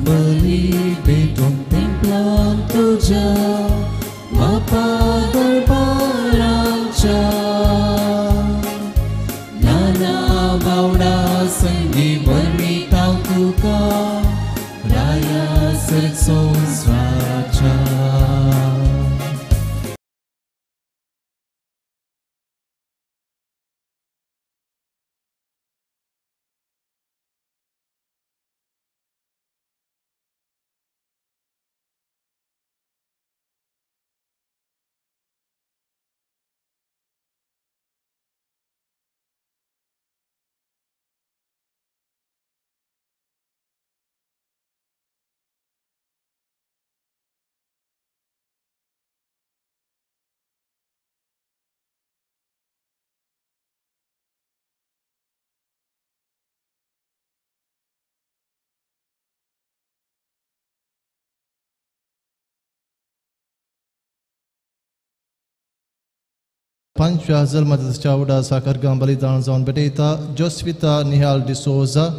Sembelih bidung timplang tuja Bapa berbaranca Nana bauda sengi bermitau tuka Raya serson sraca Panchwa Zalmatis Chauda Sakar Gambali Danzon Beteta, Josvita Nihal de Souza,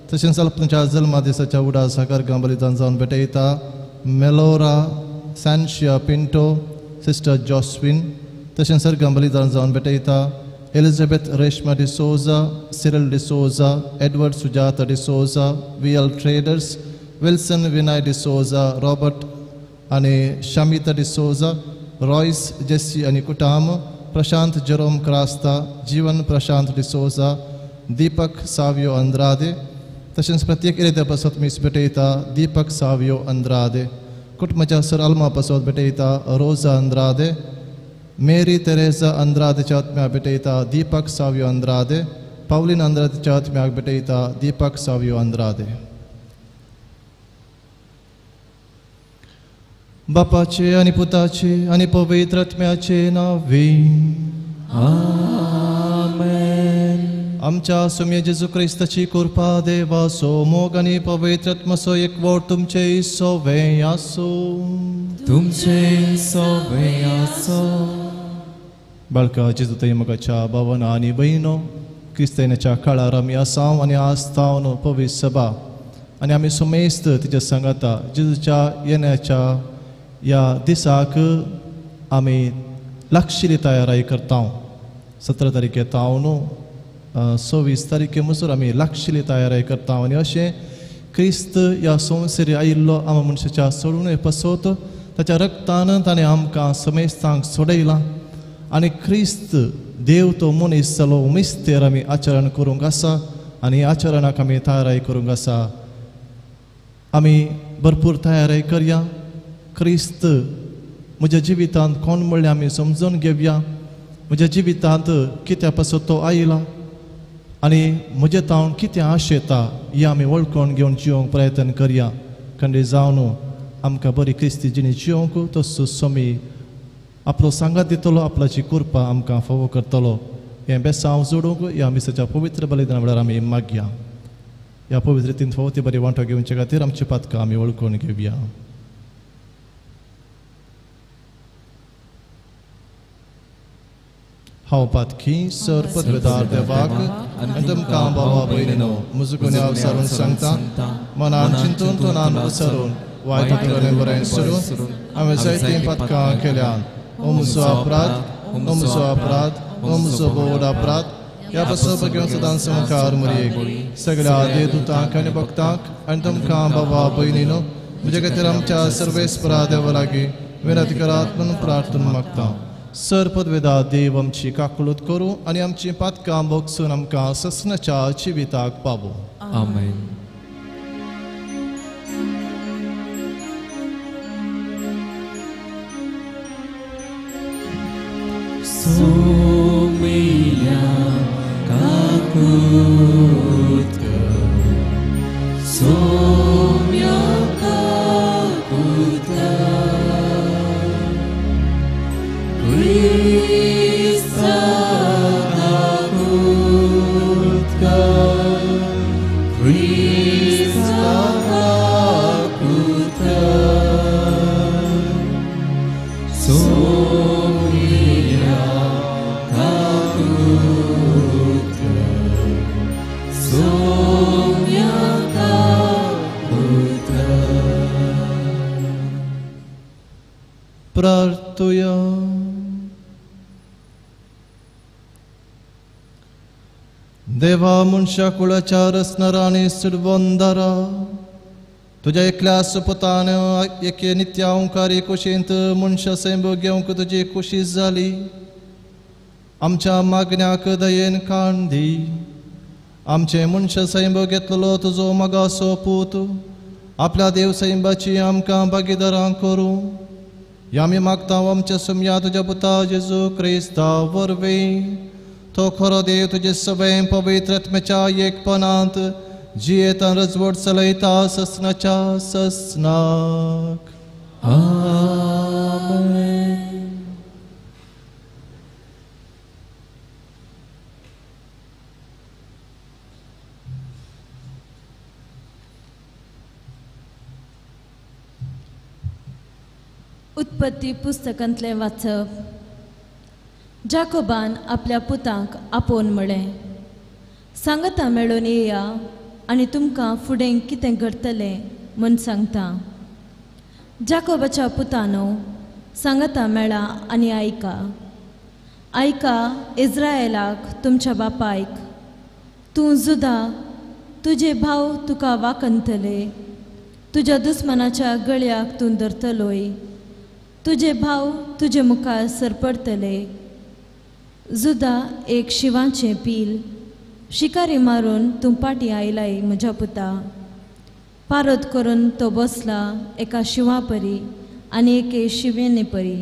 Tashin Salpancha Zalmatis Chauda Sakar Gambali Danzon Beteta, Melora Sanchia Pinto, Sister Josephine, Tashin Sar Gambali Danzon Beteta, Elizabeth Reshma de Souza, Cyril de Souza, Edward Sujata de Souza, VL Traders, Wilson Vinay de Souza, Robert Ane Shamita de Souza, Royce Jesse Anikutama, Prashant Jerome Krasta, Jivan Prashant D'Souza, Deepak Savio Andrade, Tashins Pratyek Irida Pasot Miss Beteta, Deepak Savio Andrade, Kutmacha Sir Alma Pasot Beteta, Rosa Andrade, Mary Teresa Andrade Chatmya Beteta, Deepak Savio Andrade, Pauline Andrade Chatmya Beteta, Deepak Savio Andrade. Bapace, ani putace, ani păvăitratmeace navi. Amen. Amcha sumye Jesu Christaci curpa deva so mogani păvăitratmăso ecvortum cei soveyasu. Tum cei soveyasu. Balca Jesu tăimăgăcea bavanani băino, Cristenecea calaram iasam ani astauno păvisaba. Ani ami sumestă tija sangata, Jesucea yenecea या दिशा के आमी लक्ष्य तैयारी करता हूँ 17 तारीख ताऊनो 24 तारीख मुसर आमी लक्ष्य तैयारी करता हूँ अशे क्रिस्त या सोमसेरी आयिल्लो आम मनशाच्या सोडून पसोत ताच्या रक्तान ताणे आमकां समेस्तांक सोडयला आनी क्रिस्त देव तो मनीस जालो उमेस्तेर आमी आचरण करूंक आसा आनी आचरणाक आमी तयारी करूंक आसा आमी भरपूर तयारी करया क्रिस्त म्हज्या जिवितांत कोण म्हणलें आमी समजून घेवया म्हज्या जिवितांत कित्या पासून तो आयला आनी म्हजे तावन कितें आशेता हें आमी वळखून घेवन जिवंक प्रयत्न करया खंडे जावन आमकां बरी क्रिस्ती जिणी जिवंक तसो सोमी आपलो सांगात दितलो आपल्याची कृपा आमकां फावो करतलो हें बेसांव हांव जोडूंक ह्या मिसाच्या पवित्र बलिदाना वेळार आमी मागया ह्या पवित्र रितीन फावो ती बरी वांटो घेवचे खातीर आमची पातकां आमी वळखून घेवया हांव पातकी सर पदवेदार देवाक आनी तुमकां बाबा भयणीनो मुजुगुन्या विसरून सांगता मनान चिंतून तोंडान विसरून वायटांतलें बरें सोडून हांवें जायतीं पातकां केल्यात हो म्हजो अपराध हो म्हजो अपराध हो म्हजो बोड अपराध ह्या पासून घेवन सदांच मुखार मरयेक सगळ्या देवदूतांक आनी भक्तांक आनी तुमकां बाबा भयणीनो म्हजे खातीर आमच्या सर्वेस्परा देवा लागीं विनंती करात म्हणून प्रार्थना मागता सर पदवेदार देव आमची काकूळट करूं आनी आमची पातकां भोगसून आमकां ससनाच्या जिविताक पावो आमेन सोमिया काकूळट कर Saumya काकूळट Krista kakutka, Krista kakutka, Somia kakutka, Somia kakutka. तुया. देवा मनशा कुळाच्या रसनाराने सुडबंदारा तुझ्या एकल्या सुपतान एके नित्या ओंकारी कुशींत मनशा सैंब घेवंक तुजी कुशी जाली. आमच्या मागण्याक दयेन कान दी. आमचे मनशा सैंब घेतलेलो तुजो मगासो पूत आपल्या देव सैंबाची आमकां भागीदारां करूं. या आमी मागता आमच्या सुमया तुज्या पुता जेजू क्रिस्ता वरवीं. तो खरो देव तुजे सगळे पवित्र आत्म्याच्या एकपणांत जियेता रजवट चलयता ससनाच्या ससनाक. आमेन. उत्पत्ती पुस्तकांतले वाचप. जाकोबान आपल्या पुतांक आपोवन म्हळें, सांगता मेळून येया आनी तुमकां फुडें कितें घडटलें म्हूण सांगता. जाकोबाच्या पुतानो, सांगता मेळा आनी आयका. आयका इस्रायेलाक तुमच्या बापायक. तूं जुदा, तुजे भाव तुका वाकनतले. तुज्या दुस्मनाच्या गळ्याक तूं धरतलोय. तुजे भाव तुजे मुखार सरपडतले. जुदा एक शिवांचें पील. शिकारी मारून तूं पाटी आयलाय म्हज्या पुता. पारत करून तो बसला एका शिवा परी आनी एके शिवेने परी.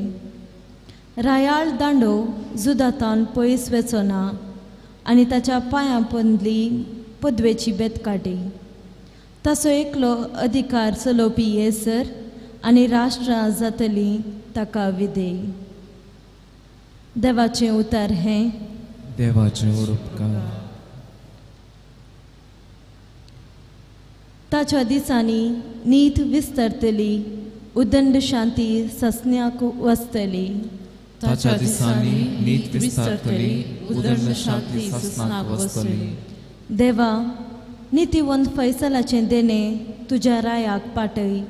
रायाळ दांडो जुदातान पयस वेचो ना आनी ताच्या पांयां पंदली पदवेची बेतकाटी. ताचो एकलो अधिकार चलोवपी येसर आनी राष्ट्रां जातलीं ताका विधेय. देवाचें उतर हें. देवाचें उपकार. ताच्या दिसांनी नीत विस्तरतली. उदंड शांती ससन्याक वचतली. ताच्या दिसांनी नीत विस्तरतली. उदंड शांती ससनाक वचतली. देवा, नितीवंत फैसलाचें देणें तुज्या रायाक पाटय.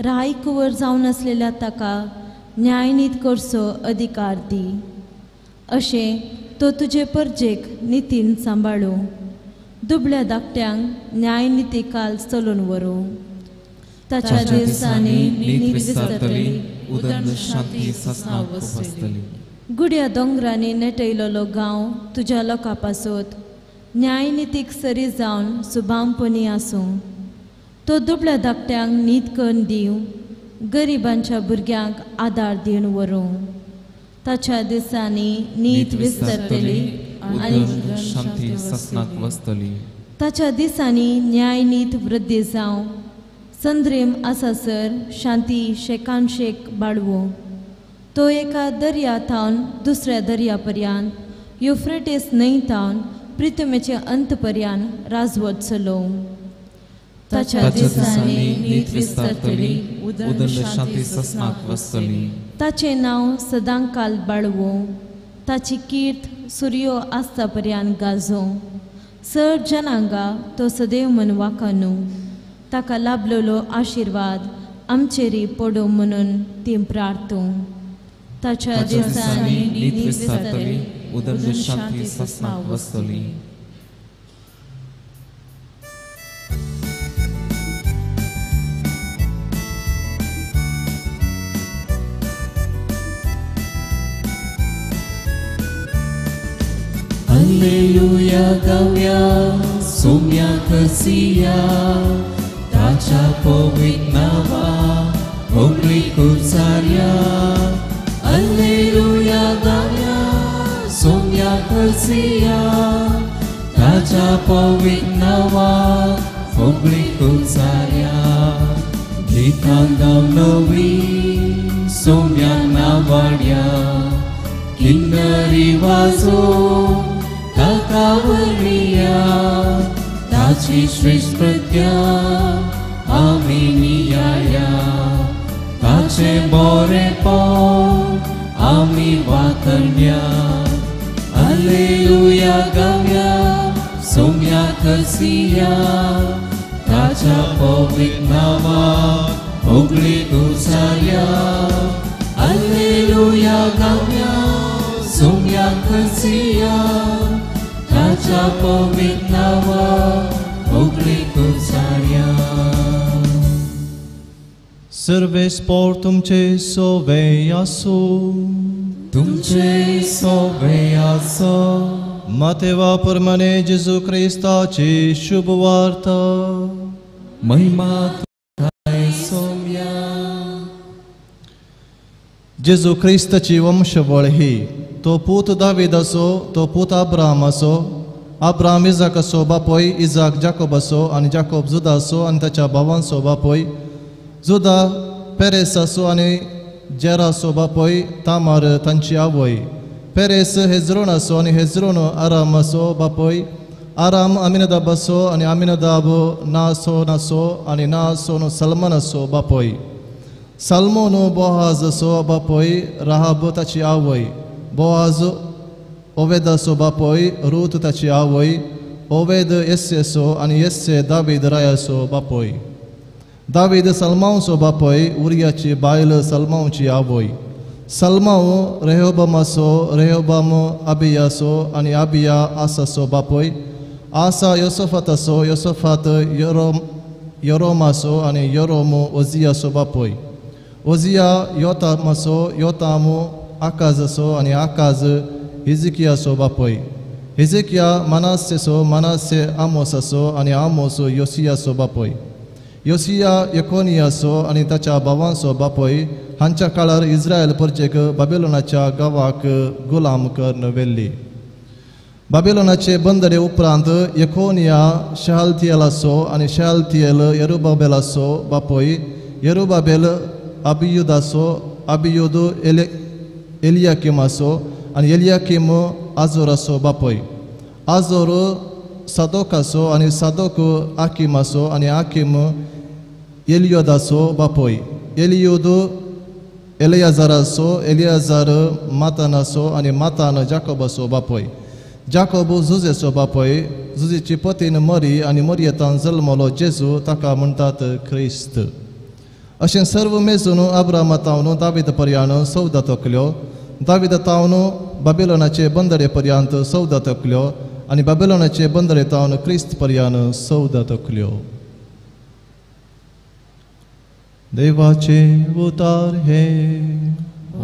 राय कुंवर जावन आसलेल्या ताका न्यायनीत करचो अधिकार दी. अशें तो तुजे परजेक नितीन सांबाळूं. दुबळ्या धाकट्यांक न्यायनिती काल चलून व्हरूं. ताच्या दिसांनी नीत विस्तरतली. उदंड शांती ससनाक वचतली. गुड्या दोंगरांनी नेटयलोलो गांव तुज्या लोकां पासत न्यायनितीक सरी जावन सुभामपणी आसूं. तो दुबळ्या धाकट्यांक नीत करून दिवं. गरिबांच्या भुरग्यांक आदार दिवन व्हरूं. ताच्या दिसांनी नीत विस्तरतली आनी शांती ससनाक वचतली. ताच्या दिसांनी न्यायनीत वृद्धी जावं. संद्रीम आसासर शांती शेकान शेक बाळवो. तो एका दर्या थावन दुसऱ्या दर्या पर्यंत युफ्रेटीस न्हंय थावन प्रितमेचे अंत पर्यंत राजवट चलोवं. ताच्या दिसांनी नीत विस्तरतली. उदंड शांती ससनाक वचतली. ताचें नांव सदांकाल बाळवो. ताची कीर्त सूर्यो आसता पर्यंत गाजो. सर जनांगा तो सदैव म्हूण वाखानू. ताका लाभलेलो आशिर्वाद आमचेरी पडो म्हणून ती प्रार्थू. ताच्या दिसांनी नीत विस्तरतली. उदंड शांती ससनाक वचतली. Alleluia gaúia, somia casia, tacha povit nava, omri kursaria. Alleluia gaúia, somia casia, tacha povit nava, omri kursaria. Gitandam novi, somia navaria, kinnari vaso. Takavarniya, tachi shrishpratya, aminiyaya, tache bore po, ami vakanya. Alleluia gavya, somya kasiya, tacha povik nava, ogli kusarya. Alleluia hallelujah गाऊया सोम्या करसिया ताच्या पवित्र नावा उगडीक उचाल्या सर्वेस्पोर तुमचे सोवे आसो तुमचे सोबे आसो Mateva परमने जेजू ख्रिस्ताची शुभ वार्ता महिमा तुझाय सोम्या जेजू ख्रिस्ताची वंशवळ ही तो पूत दावीद असो तो पूत अब्राम असो अब्राम इजाक असो बापोय इजाक जाकोब असो आणि जाकोब जुदा असो आणि त्याच्या भावांचो बापोय जुदा पेरेस असो आणि जेरा असो बापोय तामार तांची आवय पेरेस हेजरोन असो आणि हेजरोन आराम असो बापोय आराम अमिनदाब असो आणि अमिनदाब नासोन असो आणि नासोन सलमान असो बापोय सलमोन बोआज असो बापोय राहाब ताची आवय बोआज ओवेद असो बापोय रूत ताची आवय ओवेद येस्से असो आणि येस्से दावीद राय असो बापोय दावीद सलमांचो बापोय उरियाची बायल सलमांची आवय सलमांव रेहोबाम असो रेहोबाम अबिया असो आणि अबिया आसा असो बापोय आसा योसफात असो योसफात योरोम असो आणि योरोम ओजिया असो बापोय ओजिया योताम असो योताम आकाज असो आणि आकाज हिजकिया असो बापोय हिजकिया मनासे असो मनासे आमोस असो आणि आमोस योसिया असो बापोय योसिया यकोनिया असो आणि ताच्या भावांचो बापोय हांच्या काळार इस्रायल परचेक बाबिलोनाच्या गांवाक गुलाम करून व्हेल्ली बाबिलोनाचे बंदरे उपरांत यकोनिया शहालतियेल असो आणि शहालतियेल यरुबाबेल असो बापोय यरुबाबेल अबियूद असो अबियूद एलियाकीम असो आणि एलियाकीम आजोर असो बापोय आजोर सादोक असो आणि सादोक आकीम असो आणि आकीम एलियोद असो बापोय एलियोद एलियाजार असो एलियाजार मातान असो आणि मातान जाकोब असो बापोय जाकोब जुजेचो बापोय जुजेची पतीन मरी आणि मरियेतान जल्मलो जेजू ताका म्हणटात ख्रिस्त अशें सर्व मेजून अब्रामा तावन दावीद पर्यंत सौदा तोकल्यो दावीद तावन बाबिलोनाचे बंदरे पर्यंत सौदा तोकल्यो आणि बाबिलोनाचे बंदरे तावन क्रिस्त पर्यंत सौदा तोकल्यो देवाचे उतार हे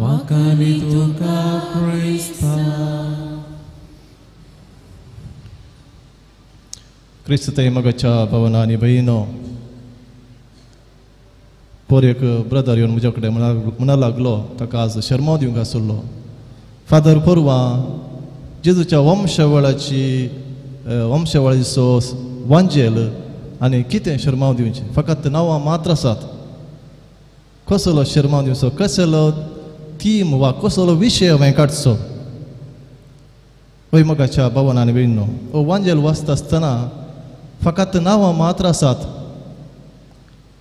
वाकानी तुका क्रिस्ता क्रिस्त मगाच्या भवनानी बहिणो पोर एक ब्रदर येवन म्हजे कडेन म्हणा लागलो ताका आज शर्मा दिवंक आसलो फादर पोरवा जेजूच्या वंशवळीचो वांजेल आनी कितें शर्माव दिवचें फकत नांवां मात्र आसात कसलो शर्माव दिवचो कसलो थीम वा कसलो विशय हांवें काडचो पळय मगाच्या भवनान बेळिनो हो वांजेल वाचता आसतना फकत नांवां मात्र आसात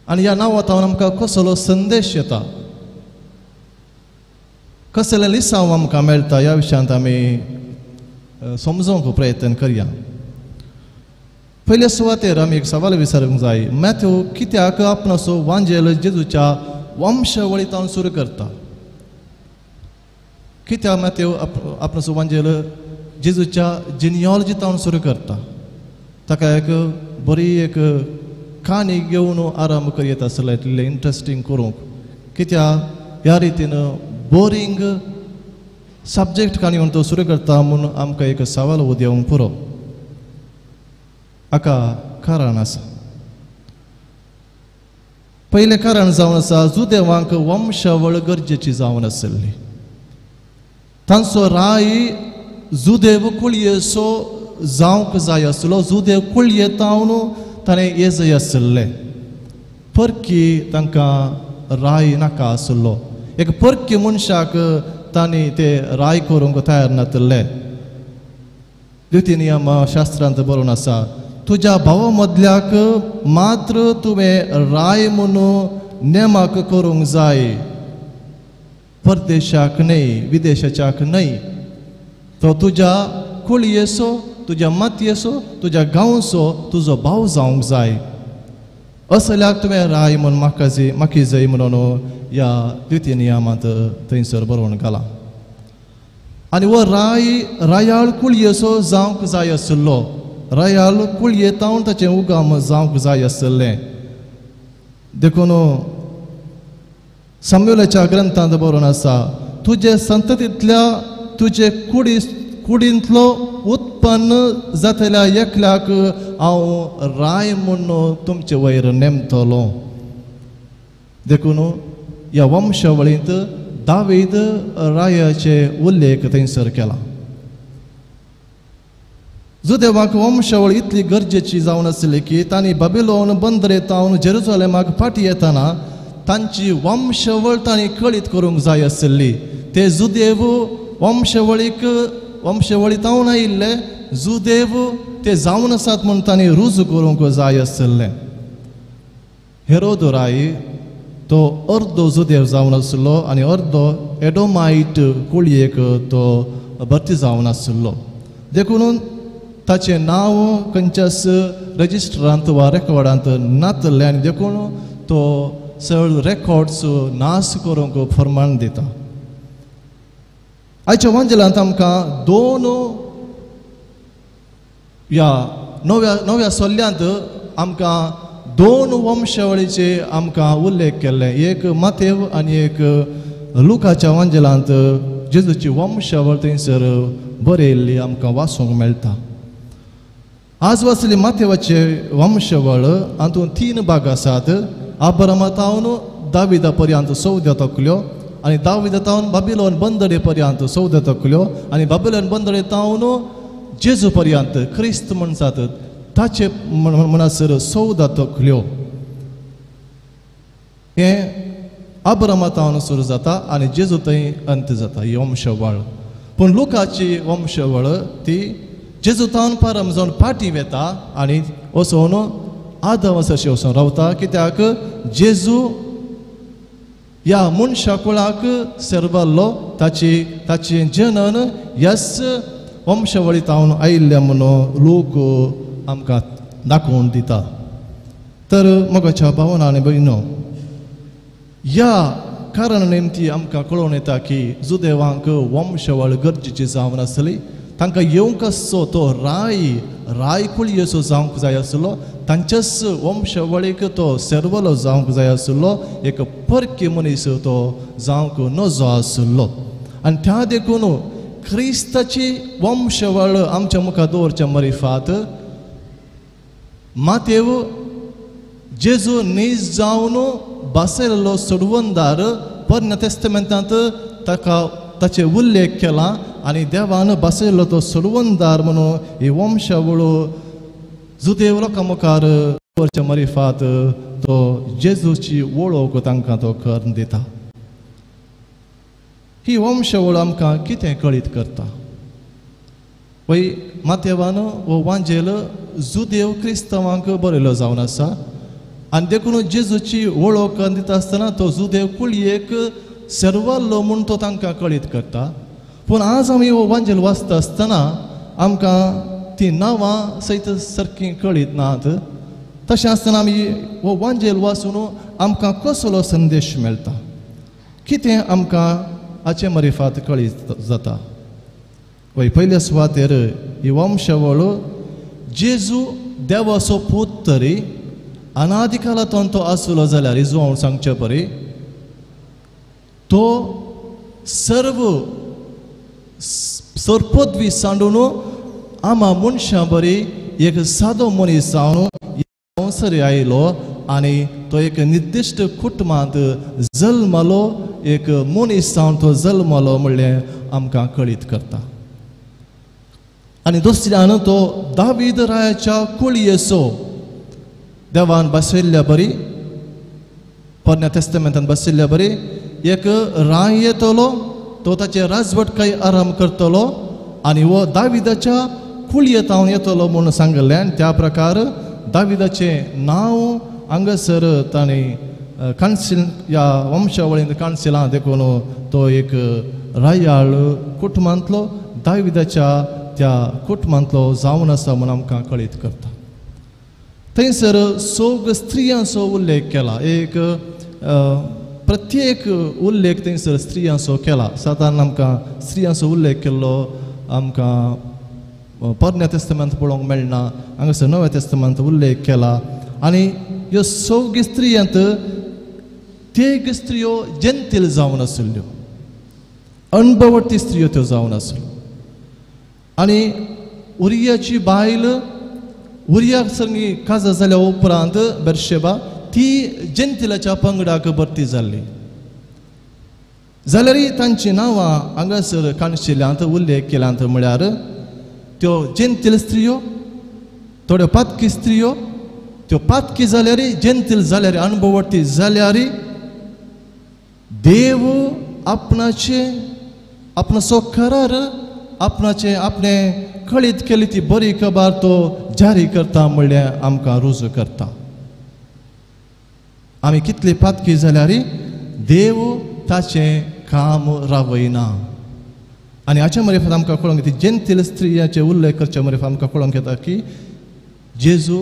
आनी ह्या नांवांतल्यान आमकां कसलो संदेश येता कसलें लिसांव आमकां मेळटा ह्या विशयांत आमी समजोवंक प्रयत्न करया पयले सुवातेर आमी एक सवाल विचारूंक जाय मॅथ्यू कित्याक आपणाचो वांजेल जेजूच्या वंशवळींतल्यान सुरू करता कित्याक मॅथ्यू आपणाचो वांजेल जेजूच्या जिनियॉलॉजींतल्यान सुरू करता ताका एक बरी एक काणी घेवन आराम करीत आसलें इतलें इंट्रस्टींग करूंक कित्याक ह्या रितीन बोरींग सब्जेक्ट काणी म्हणून तो सुरू करता म्हणून आमकां एक सवाल उदेवंक पुरो हाका कारण आसा पयलें कारण जावन आसा जुदेवांक वंशवळ गरजेची जावन आसली तांचो राय जुदेव कुळयेचो जावंक जाय आसलो जुदेव कुळयेतावन ताणें येजय आसलें परकी तांकां राय नाका आसलो एक परकी मनशाक तांणी ते राय करूंक तयार नासले द्वितीनियम शास्त्रांत बरोवन आसा तुज्या भावा मदल्याक मात्र तुवें राय म्हणून नेमाक करूंक जाय परदेशाक न्हय विदेशाच्याक न्हय तो तुज्या कुळयेचो तुज्या मातयेचो तुज्या गांवचो तुजो भाव जावंक जाय असल्याक तुवें राय म्हूण म्हाका जाय म्हणून ह्या द्वितीय नियमांत थंयसर बरोवन घाला आनी हो रायाळ कुळयेचो जावंक जाय आशिल्लो रायाळ कुळयेतावन ताचें उगम जावंक जाय आशिल्लें देखून सामुएलाच्या ग्रंथांत बरोवन आसा तुजे संततींतल्या तुजे कुडींतलो उत्पन्न जातल्या एकल्याक हांव राय म्हणून तुमचे वयर नेमतलो देखून ह्या वंशावळींत दावीद रायाचे उल्लेख थंयसर केला जुदेवाक वंशावळी इतली गरजेची जावन आसली की तांणी बाबिलोन बंदरेतावन जेरुसलेमाक फाटी येताना तांची वंशावळ तांणी कळीत करूंक जाय आसली ते जुदेव वंशावळीतावन आयिल्ले जुदेव ते जावन आसात म्हूण तांणी रुजू करूंक जाय आसलें हेरोद राय तो अर्दो जुदेव जावन आसलो आनी अर्दो एडोमाइट कुळयेक तो भरती जावन आसलो देखून ताचें नांव खंयच्याच रजिस्टरांत वा रेकॉर्डांत नातलें आनी देखून तो सगळे रेकॉर्ड्स नाश करूंक फर्मान दिता आयच्या वांजेलांत आमकां दोन ह्या नव्या सोल्ल्यांत आमकां दोन वंशावळीचे आमकां उल्लेख केल्ले एक मातेव आनी एक लुकाच्या वांजेलांत जेजूची वंशावळ थंयसर बरयल्ली आमकां वाचूंक मेळटा आज वाचली मातेवाचे वंशावळ हातूंत 3 भाग आसात अब्रामातावन दाविदा पर्यंत 14 तकल्यो आनी दाविदातावन बाबिलोन बंदरे पर्यंत 14 तकल्यो आनी बाबिलोन बंदरेतावन जेजू पर्यंत क्रिस्त म्हणटात ताचे म्हणसर 14 तकल्यो हे अब्रामातावन सुरू जाता आनी जेजू थंय अंत जाता ही वंशावळ पूण लुकाची वंशावळ ती जेजूतावन पारम जावन फाटी वेता आनी वचून आदवंसाशी वचून रावता कित्याक जेजू ह्या मनशा कुळाक सेरवाल्लो ताची जनन ह्याच वंशावळीतावन आयिल्ले म्हणून लोक आमकां दाखोवन दिता तर मोगाच्या भावना आनी भयणो ह्या कारण नेमती आमकां कळोवन येता की जुदेवांक वंशावळ गरजेची जावन आसली तांकां येवंक आसचो तो राय कुळयेचो जावंक जाय आसलो तांच्याच वंशावळीक तो सेरवलो जावंक जाय आसलो एक परकी मनीस तो जावंक नजो आसलो आनी त्या देखून क्रिस्ताची वंशावळ आमच्या मुखार दवरच्या मरिफात मातेव जेजू नीज जावन बसयल्लो सोडवंदार पोरण्या तेस्तामेंतांत ताचे उल्लेख केला आनी देवान बसयल्लो तो सोडवंदार म्हणून ही वंशावळ जुदेव लोकां मुखार दवरच्या मरिफात तो जेजूची वळख तांकां तो करून दिता ही वंशावळ आमकां कितें कळीत करता पळय मातेवान हो वांजेल जुदेव क्रिस्तांवांक बरयलो जावन आसा आनी देखून जेजूची वळख दिता आसतना तो जुदेव कुळयेक सेरवाल्लो म्हूण तो तांकां कळीत करता पूण आज आमी हो वांजेल वाचता आसतना आमकां ती नांवां सयत सारकीं कळीत नात तशें आसतना आमी हो वांजेल वाचून आमकां कसलो संदेश मेळटा कितें आमकां हाचे मरिफात कळीत जाता वय पयल्या सुवातेर ही वंशावळ जेजू देवाचो पूत तरी अनादी काळांतून तो आसलो जाल्यार हिजोवन सांगचे परी तो सर्व सरपदवी सांडून आमा मनशां बरी एक सादो मनीस जावन संवसारी आयलो आनी तो एक निर्दिश्ट कुटुंबांत जल्मलो एक मनीस जावन तो जल्मलो म्हणलें आमकां कळीत करता आनी दुसऱ्यान तो दावीद रायाच्या कुळयेचो देवान बसयल्ल्या बरी पोरण्या तेस्तामेंतांत बसयल्ल्या बरी एक राय येतलो तो ताचे राजवट काही आराम करतलो आनी हो दाविदाच्या कुळयेतावन येतलो म्हूण सांगलें आनी त्या प्रकार दाविदाचें नांव हांगासर तांणी कांसील ह्या वंशावळींत कांसिलां देखून तो एक रायाळ कुटुंबांतलो दाविदाच्या त्या कुटुंबांतलो जावन आसा म्हूण आमकां कळीत करता थंयसर सोग स्त्रियांचो उल्लेख केला. एक प्रत्येक उल्लेख थंयसर स्त्रियांचो केला. सादारण आमकां स्त्रियांचो उल्लेख केल्लो आमकां पोरण्या तेस्तमेंत पळोवंक मेळना. हांगासर नव्या तेस्तमेंत उल्लेख केला. आनी ह्यो सगळ्यो स्त्रियांत तेग स्त्रियो जेंतील जावन आशिल्ल्यो, अणभवती स्त्रियो त्यो जावन आसल्यो. आनी उरियाची बायल, उरियाक संगी काजार जाल्या उपरांत बेर्शेबा ती जेंतिलाच्या पंगडाक भरती जाल्ली. जाल्यार तांची नांवां हांगासर काणशिल्ल्यांत उल्लेख केल्यांत म्हळ्यार त्यो जेंतील स्त्रियो, थोड्यो पातकी स्त्रियो, त्यो पातकी जाल्यार जेंतील जाल्यार अणभवती जाल्यार देव आपणाचो करार आपणे कळीत केली ती बरी खबर तो जारी करता म्हणल्यार आमकां रुजू करता. आमी कितली पातकी जाल्यार देव ताचें काम रावयना. आनी हाचे मरेफात आमकां कळोंक येता, जेंतील स्त्रियाचे उल्लेख करचे मरेफात आमकां कळोंक येता की जेजू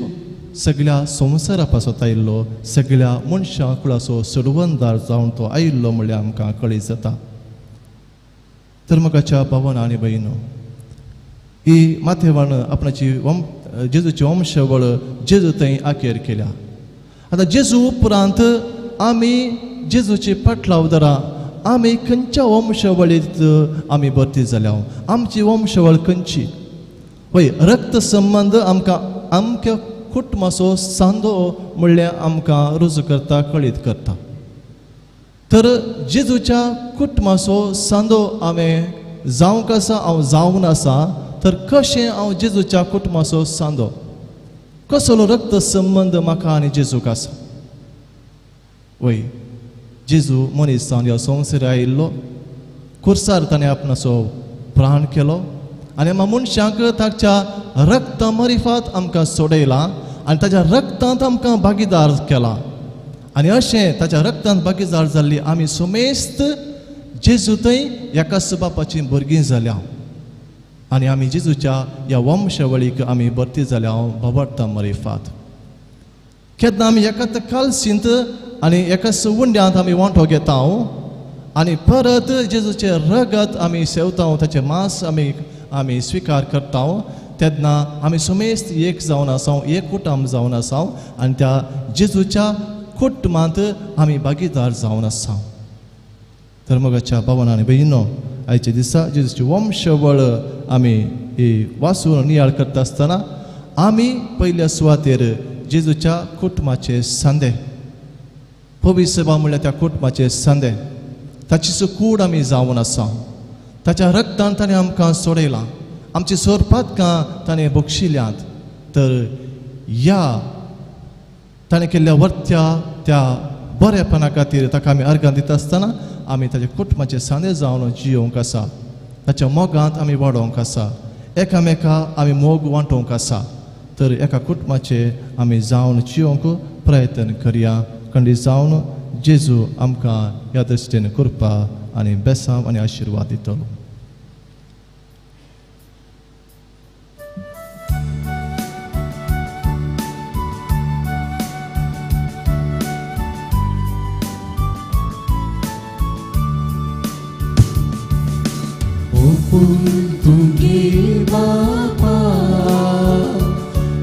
सगळ्या संवसारा पासत आयिल्लो, सगळ्या मनशां कुळाचो सोडवणदार जावन तो आयिल्लो म्हणल्यार आमकां कळीत जाता. तर मोगाच्या भावांनो आनी भयणो, ही माथेवान आपणाची जेजूची वंशावळ जेजू थंय आखेर केल्या. आतां जेजू उपरांत आमी जेजूची पाटलाव धरा. आमी खंयच्या वंशावळींत आमी भरती जाल्या? आमची वंशावळ खंयची? वय रक्त संबंध आमकां आमच्या कुटुंबाचो सांदो म्हणल्यार आमकां रुजू करता, कळीत करता. तर जेजूच्या कुटुंबाचो सांदो हांवें जावंक आसा, हांव जावन आसा. तर कशें हांव जेजूच्या कुटुंबाचो सांदो? कसलो रक्त संबंध म्हाका आनी जेजूक आसा? वय जेजू मनीस जावन ह्या संवसारांत आयिल्लो, खुर्सार ताणें आपणाचो प्राण केलो आनी मनशांक ताच्या रक्ता मरिफात आमकां सोडयला आनी ताच्या रक्तांत आमकां भागीदार केला. आनी अशें ताच्या रक्तांत भागीदार जाल्ली आमी सुमेस्त जेजू थंय एकाच बापाची भुरगीं जाल्या. आनी आमी जेजूच्या ह्या वंशावळीक आमी भरती जाल्या भोंवडटा मरिफात. केन्ना आमी एकाच कालसींत आनी एकाच उंड्यांत आमी वांटो घेता आनी परत जेजूचे रगत आमी सेवता, ताचें मांस आमी स्विकार करता. तेन्ना आमी सुमेस्त एक जावन आसा, एक कुटुंब जावन आसा आनी त्या जेजूच्या कुटुंबांत आमी भागीदार जावन आसा. तर मोगाच्या भावांनो आनी भयणींनो, आयच्या दिसा जेजूची वंशावळ आमी ही वाचून नियाळ करता आसतना आमी पयल्या सुवातेर जेजूच्या कुटुंबाचे सांदे, पवित्र सभा म्हणल्यार त्या कुटुंबाचे सांदे, ताची कूड आमी जावन आसा. ताच्या रक्तान ताणें आमकां सोडयलां, आमची सोरपातकां ताणें बक्षिल्यांत. तर ह्या ताणें केल्ल्या वर्त्या त्या बरेपणा खातीर ताका आमी अर्गां दिता आसतना आमी ताच्या कुटुंबाचे सांदे जावन जियोंक आसा. ताच्या मोगांत आमी वाडोवंक आसा, एकामेकां आमी मोग वांटोवंक आसा. तर एका कुटुंबाचे आमी जावन जियोंक प्रयत्न करया. खंडीत जावन जेजू आमकां ह्या दृश्टीन कृपा आनी बेसांव आनी आशिर्वाद दितलो. Tugi Bapa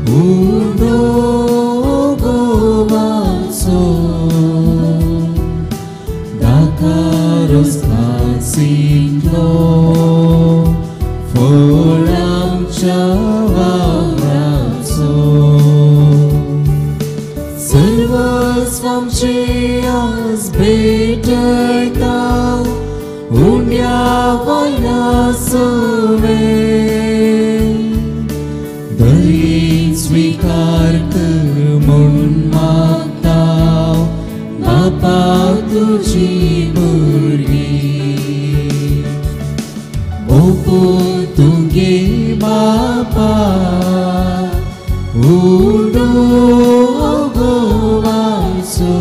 Undo Gomaso Dakaros Kasinglo Foram Chavabraso Servus vom Chias Beterta Unia voina suve Dărit svicar că mun magtau Bapa tuji burgi Opu tungi Bapa Udo govaso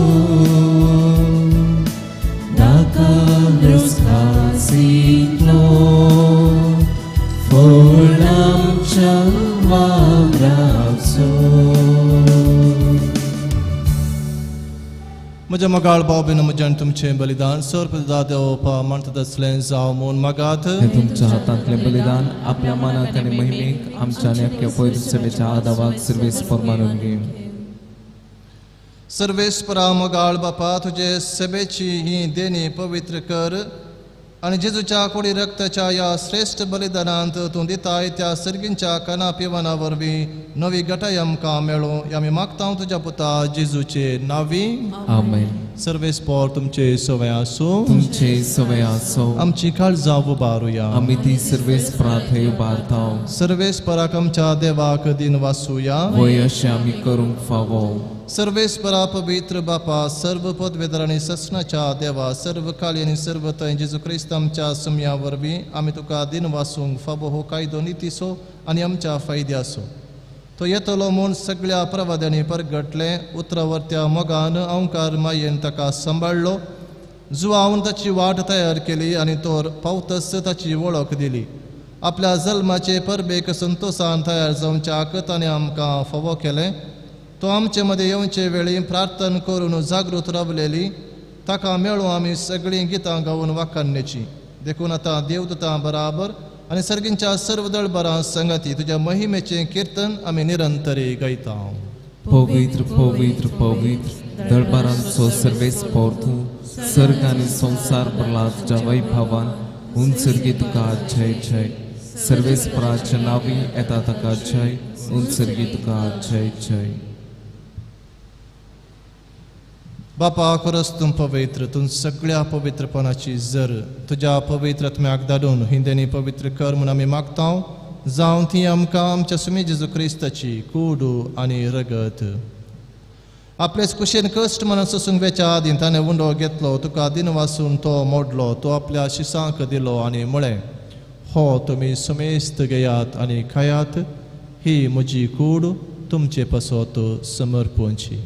Dakaros Siglo for आमच्या वावराचो. म्हज्या मोगाळ भाव भयण म्हज्यान तुमचें बलिदान सर्वदा देवोवपा म्हणटा तसलें जावं म्हूण मागात. हे तुमच्या हातांतलें बलिदान आपल्या मनाक आनी महिमेक आमच्या नेमक्या पवित्र सेवेच्या आदावाक सर्वेस्पर मानून घे. सर्वेस्परा मोगाळ बापा तुजे सेवेची ही देणी पवित्र कर आनी जेजूच्या कोडी रक्ताच्या या श्रेष्ठ बलिदानांत तूं दिताय त्या सर्गींच्या काना पिवाना वरवीं नवी गटाय आमकां मेळूं आमी मागता तुज्या पुता जेजूचे नांवी. आमेन. सर्वेस्पर तुमचे सवय आसूं. तुमचे सवय आसो. आमची काळजां उबारुया. आमी ती सर्वेस्परांत थंय उबारताव. सर्वेस्पराक आमच्या देवाक दिन वासुया. वय अशें आमी करूंक फावो. सर्वेस्परा पवित्र बापा सर्व पदवेदर आनी ससनाच्या देवा सर्व काळी आनी सर्व थंय जेजू क्रिस्त आमच्या सुमया वरवीं आमी तुका दिन वासूंक फाबो हो कायदो नितीसो आनी आमच्या फायद्यासो. तो येतलो म्हूण सगळ्या प्रवाद्यांनी परगटले. उतरावरत्या मोगान अवंकार मायेन ताका सांबाळलो. जुआवन ताची वाट तयार केली आनी तो पावतस ताची वळख दिली. आपल्या जल्माचे परबेक संतोषान तयार जावच्याक ताणें आमकां फावो केलें. तो आमचे मदें येवचे वेळी प्रार्थना करून जागृत रावलेली. ताका मेळून आमी सगळीं गितां गावून वाखाणण्याची. देखून आतां देवदूतां बराबर आनी सर्गींच्या सर्व दळबरां संगती तुज्या महिमेचें कीर्तन आमी निरंतरी गायता. पवित्र पवित्र पवित्र दळबारांचो सर्वेस्पर तूं सर्ग आनी संवसार भरला तुज्या वैभवान उंचरगी तुका जय जय. सर्वेस्पराच्या नांवी येता ताका जय. उंचरगी तुका जय जय. बापा खरोच तूं पवित्र. तूं सगळ्या पवित्रपणाची जर तुज्या पवित्र आत्म्याक धाडून ही देणी पवित्र कर म्हूण आमी मागता. जावं ती आमकां आमच्या सुमी जेजू क्रिस्ताची कूड आनी रगत. आपलेच कुशेन कश्ट मनान सोसूंक वेच्या आदीं ताणें उंडो घेतलो. तुका दिन वासून तो मोडलो. तो आपल्या शिसांक दिलो आनी म्हळें हो तुमी सुमेस्त घेयात आनी खायात. ही म्हजी कूड तुमचे पासत समर्पूंची.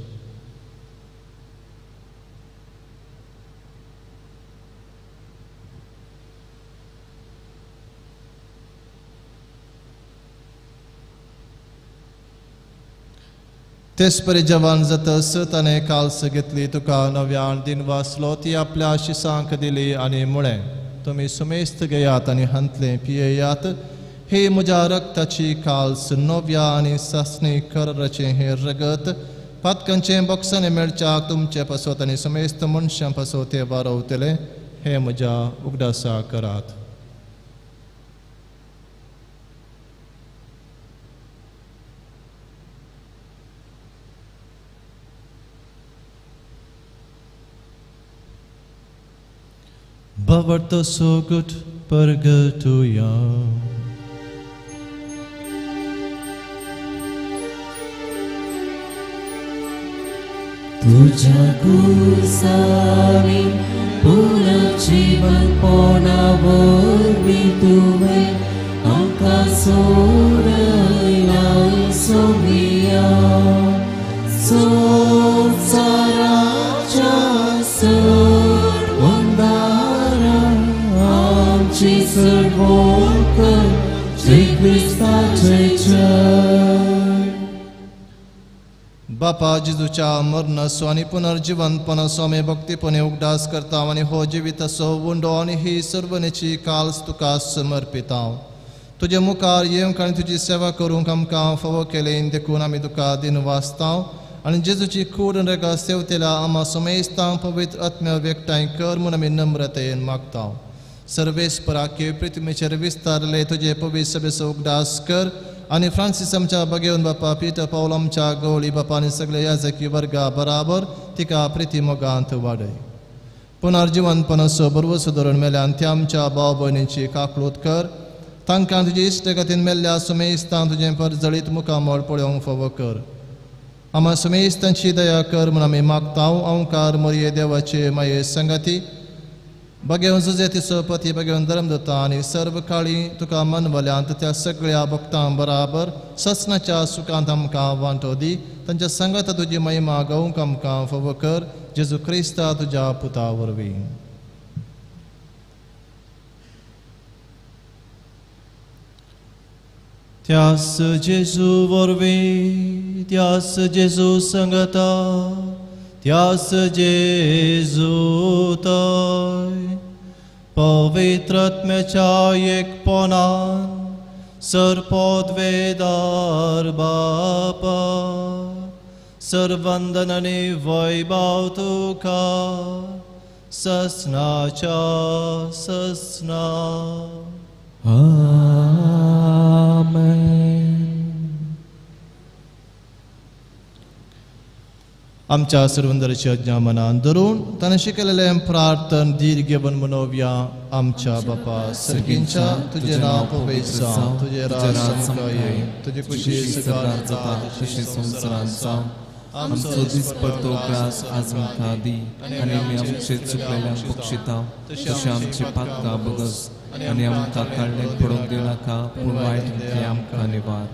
तेच परी जवान जातस ताणें काल्स घेतली. तुका नव्यान दिन वासलो. ती आपल्या शिसांक दिली आनी म्हळें तुमी सुमेस्त घेयात आनी हंतले पियेयात. हे म्हज्या रक्ताची काल्स नव्या आनी सासणी करराचें हे रगत पातकांचें बॉक्सांनी मेळच्याक तुमचे पासत आनी सुमेस्त मनशां पासत ते वारवतले. हे म्हज्या उगडासा करात. Bavarta so good purgatoria. तुझ्या कुसावी पुनर्जीवन पोनावरवी तुवें आमकां सोडयलां सोमिया. संवसाराच्या बापा जेजूच्या मरणाचो आनी पुनर्जीवनपणाचो आमी भक्तीपणे उगडास करता आनी हो जिविताचो उंडो आनी ही सर्वनेची काल्स तुका समर्पिता. तुजे मुखार येवंक आनी तुजी सेवा करूंक आमकां फावो केलें देखून आमी तुका दिन वाचता आनी जेजूची कूड रेगा सेवतेल्या आमा सुमेस्तांक पवित्र आत्म्या व्यक्ताय कर म्हूण आमी नम्रतेन मागता. सर्वेस्पराके पृथ्वीचेर विस्तारले तुजे पवित्र सभेचो उगडास कर आनी फ्रांसीस आमच्या बगेवन बापा पिटर पावल आमच्या गवळी बापा आनी सगळे याजकी वर्गा बराबर तिका प्रिती मोगांत वाडय. पुनर्जीवनपणाचो बरवो सुदारून मेल्यान त्या आमच्या भाव भयणींची काकळूत कर. तांकां तुजे इश्टगतीन मेल्ल्या सुमेस्तां तुजें परजळीत मुखामळ पळोवंक फावो कर. आमा सुमेस्तांची दया कर म्हूण आमी मागता. अवंकार मरये देवाचे माये संगती बगेवन जुजेतीचो पती बगेवन धर्मदत्ता आनी सर्व काळी तुका मनवल्यांत त्या सगळ्या भक्तां बराबर ससनाच्या सुखांत आमकां वांटो दी. तांच्या संगत तुजी महिमा गावूंक आमकां फावो कर. जेजू क्रिस्ता तुज्या पुता वरवीं. Tias Jesu vorbi, tias Jesu sangata, tias Jesu tai. Pavitratmecha ek ponan, Sarpodvedar Bapa, Sarvandanani Vaibhav Tuka, Sasna cha sasna. Amen. आमच्या सर्वंदरची आज्ञा मनान धरून ताणें शिकयलेलें प्रार्थन दीर्घ बन मनोवया. आमच्या बापा सर्गींच्या तुझें नांव पवित्र जावं, तुझें राज समका येय, तुझी कुशी सकाळ जाता तशी संवसारांत जावं. आमचो दिसपडतो ग्रास आज आमकां दी, आनी आमी आमचे चुकलेल्यांक बक्षिता, तशें आमचे पातकां बगस, आनी आमकां काडलें पडोवंक दिनाका, पूण वायटांतल्यान आमकां निवार.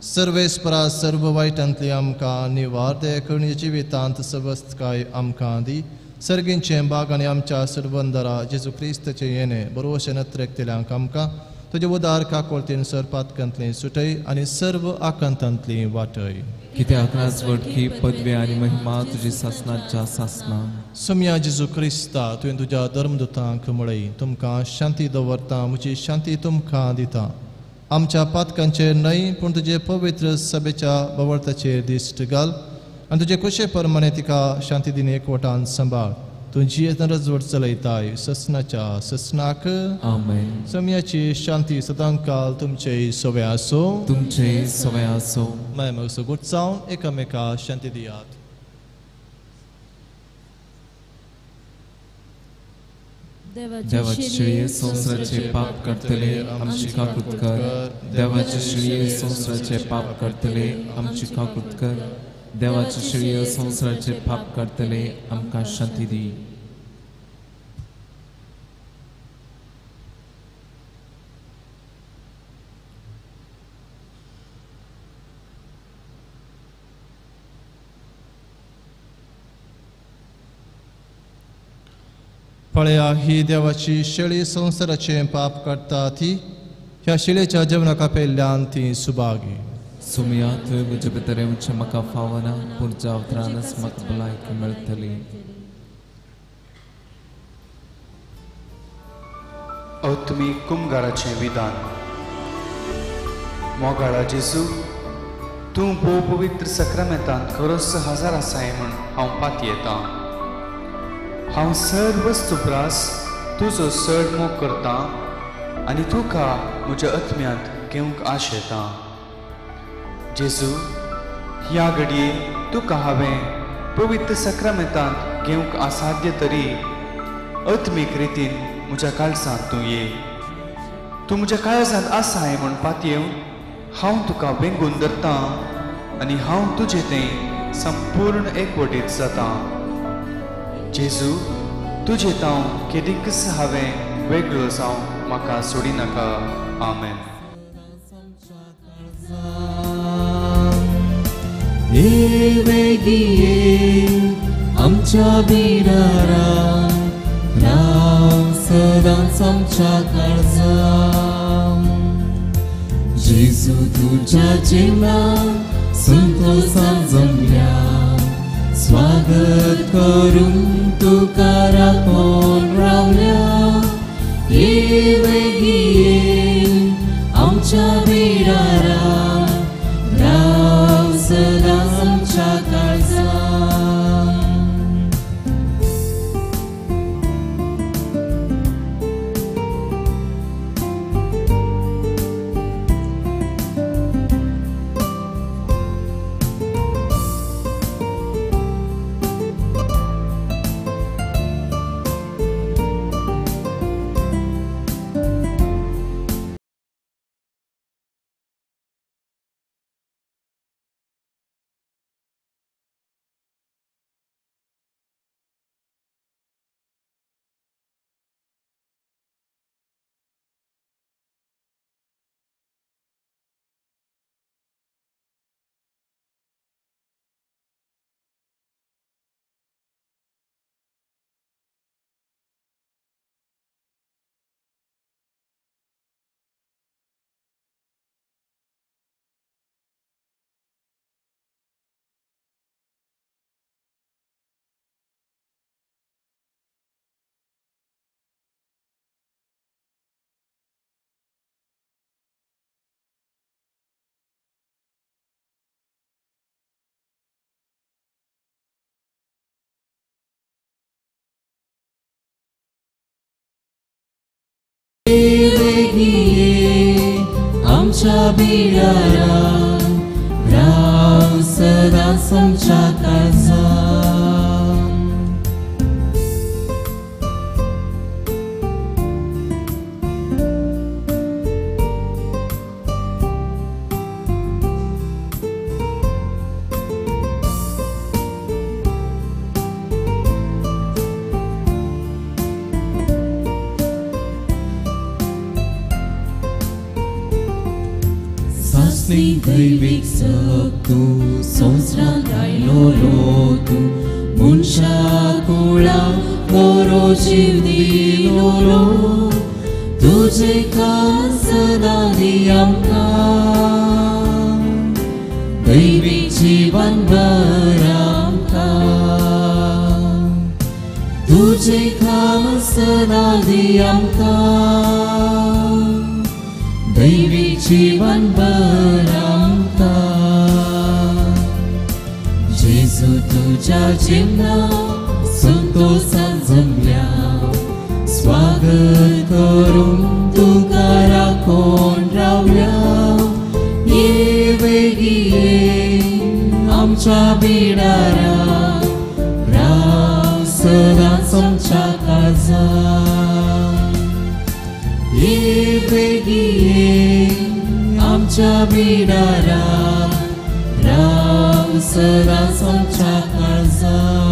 सर्वेस्परा सर्व वायटांतली आमकां निवार दे, करुणेची जिवितांत सबस्तकाय आमकां दी. सर्गींचें बाग आनी आमच्या सर्वंदरा जेजू क्रिस्ताचें येणें बरोवशें नत्रेकतेल्यांक आमकां तुजे उदार काकोळतीन सरपातकांतली सुटय आनी सर्व आकांतांतली वाटय. कित्याक राजवटकी पदवी आनी महिमा तुजी सासणाच्या सासना. सम्या जेजू क्रिस्ता तुवें तुज्या धर्मदुतांक म्हळय, तुमकां शांती दवरता, म्हजी शांती तुमकां दिता. आमच्या पातकांचेर न्हय पूण तुजे पवित्र सभेच्या बवळताचेर दिश्ट घाल आनी तुजे कुशे प्रमाणे तिका शांती दिन एकवटान सांबाळ. तुजी रजवट चलयताय ससनाच्या ससनाक. आमेन. सम्याची शांती सदांकाल तुमचे सोवे आसो. तुमचे सवय आसो. मायमगसो गुटचावन एकामेका शांती दियात. देवाचे श्रेय संवसाराचे पाप करतले आमची काकूत कर. देवाचे श्रेय संवसाराचे पाप करतले आमची काकूत कर. देवाचे श्रेय संवसाराचे पाप करतले आमकां शांती दी. पळया ही देवाची शेळी संवसाराचें पाप काडटा ती. ह्या शेळेच्या जेवणाका पेल्ल्यान ती सुभागी. सुमया तुवें म्हजे भितर येवचें म्हाका फावना, पूण ज्या अवतरानच म्हाका भलायकी मेळटली. औत्मीक कुमगाराचें विधान. मोगाळा जेजू, तूं भोव पवित्र सक्रामेंतांत खरोच हजार आसाय म्हूण हांव पाती येता. हांव सर वस्तुप्रास तुजो चड मोग करतां आनी तुका म्हज्या आत्म्यांत घेवंक आश येता. जेजू, ह्या घडये तुका हांवें पवित्र सक्रामेंतांत घेवंक असाध्य तरी आत्मीक रितीन म्हज्या काळजांत तूं ये. तूं म्हज्या काळजांत आसाय म्हूण पातयेवन हांव तुका वेंगून धरतां आनी हांव तुजें तें संपूर्ण एकवटीत जाता. जेजू, तुजे तांव केदींकच हांवें वेगळो जावं म्हाका सोडिनाका. आमेन. आमच्या बिरारा राव सदांच आमच्या काळजांत. जेजू, तुज्या जिवनांत संतोषान जमल्या, स्वागत करून तुका राखून रावल्या. आमच्या बिरारा राव सदांच आमच्या काळजांत. आमच्या बिडारा राव सदा आमच्या काळजात. दैविक सक्तू संस्रांत आयलो लोतू मनशा कुळा बरो जीव दिलो तुझे काम सदा दी आमकां दैविक जीवन भर आमकां तुझे काम सदा दी आमकां दैविक जीवन भर आमकां. जेजू तुझ्या जिवनात संतोषान जमल्या स्वागत करून तुका राखोन रावल्या. ये वेगी ये आमच्या बिडारा राव सदांच आमच्या काळजात. ये वेगी ये आमच्या बिडारा राव सदांच आमच्या काळजात.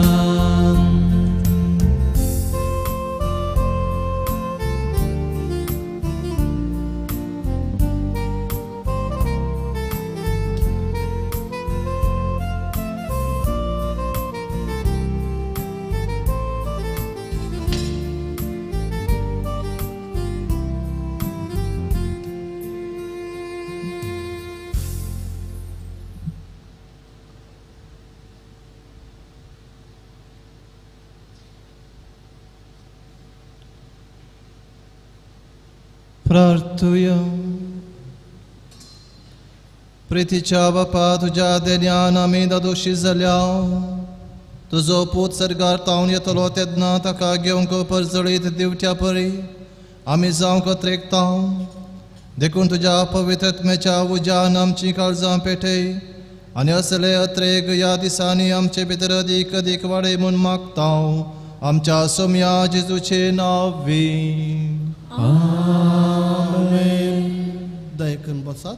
प्रार्थूया. प्रितीच्या बापा तुझ्या देण्यान आमी दोशी जाल्या. तुजो पूत सर्गार तावन येतलो तेन्ना ताका घेवंक परजळीत दिवच्या परी आमी जावंक त्रेकता. देखून तुझ्या पवित्रत्म्याच्या उज्यान आमची काळजां पेटय आनी असले अत्रेक ह्या दिसांनी आमचे भितर अदीक अदीक वाडय म्हूण मागता आमच्या सोम्या जेजूचे नांवे. आमेन. दयकन बसात.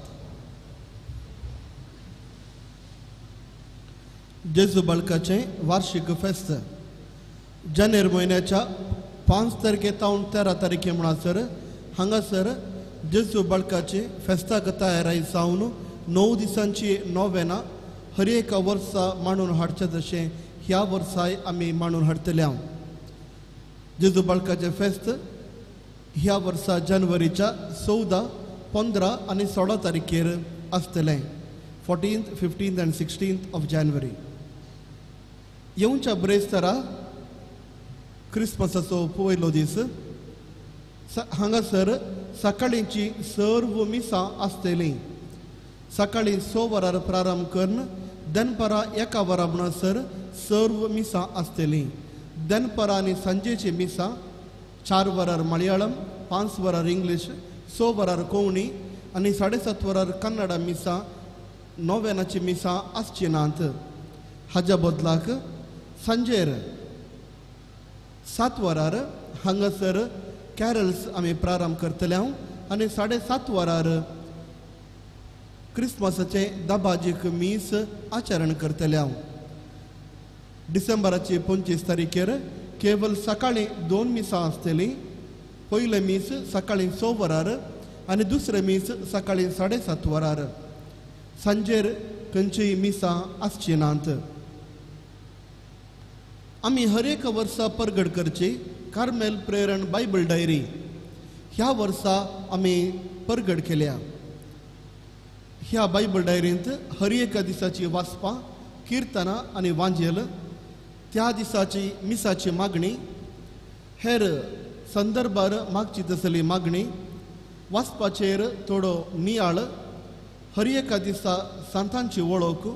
जेजू बाळकाचे वार्षिक फेस्त जानेर म्हयन्याच्या 5 तारखेतावन 13 तारखे म्हणसर हांगासर जेजू बाळकाचे फेस्ताक तयाराई जावन 9 दिसांची नोवेना हर एक वर्सा मांडून हाडचे जशें ह्या वर्साय आमी मांडून हाडटल्या. जेजू बाळकाचे फेस्त ह्या वर्सा जानेवारीच्या 14, 15 आनी 16 तारखेर आसतलें. 14th, 15th and 16th of January. येवच्या ब्रेस्तरा क्रिस्मसाचो पयलो दीस हांगासर सकाळींची सर्व मिसां आसतलीं. सकाळीं 6 वरार प्रारंभ करून दनपरां 1 वरां म्हणसर सर्व मिसां आसतलीं. दनपरां आनी सांजेची मिसां 4 वरार मलयाळम, 5 वरार इंग्लीश, 6 वरार कोंकणी आनी 7:30 वरार कन्नडा मिसां नोवेनाची मिसां आसची नात. हाच्या बदलाक सांजेर 7 वरार हांगासर कॅरल्स आमी प्रारंभ करतले आनी 7:30 वरार क्रिस्मसाचे दबाजीक मीस आचरण करतले. डिसेंबराची 25 तारखेर केवळ सकाळीं 2 मिसां आसतलीं. पयले मीस सकाळीं 6 वरार आनी दुसरे मीस सकाळीं 7:30 वरार. सांजेर खंयचीय मिसां आसची नात. आमी हर एक वर्सा परगट करची कार्मेल प्रेरण बायबल डायरी ह्या वर्सा आमी परगट केल्या. ह्या बायबल डायरींत हर एका दिसाची वाचपां, किर्तनां आनी वांजेल, त्या दिसाची मिसाची मागणी, हेर संदर्भार मागची तसली मागणी, वाचपाचेर थोडो नियाळ, हर एका दिसा सांतांची वळख,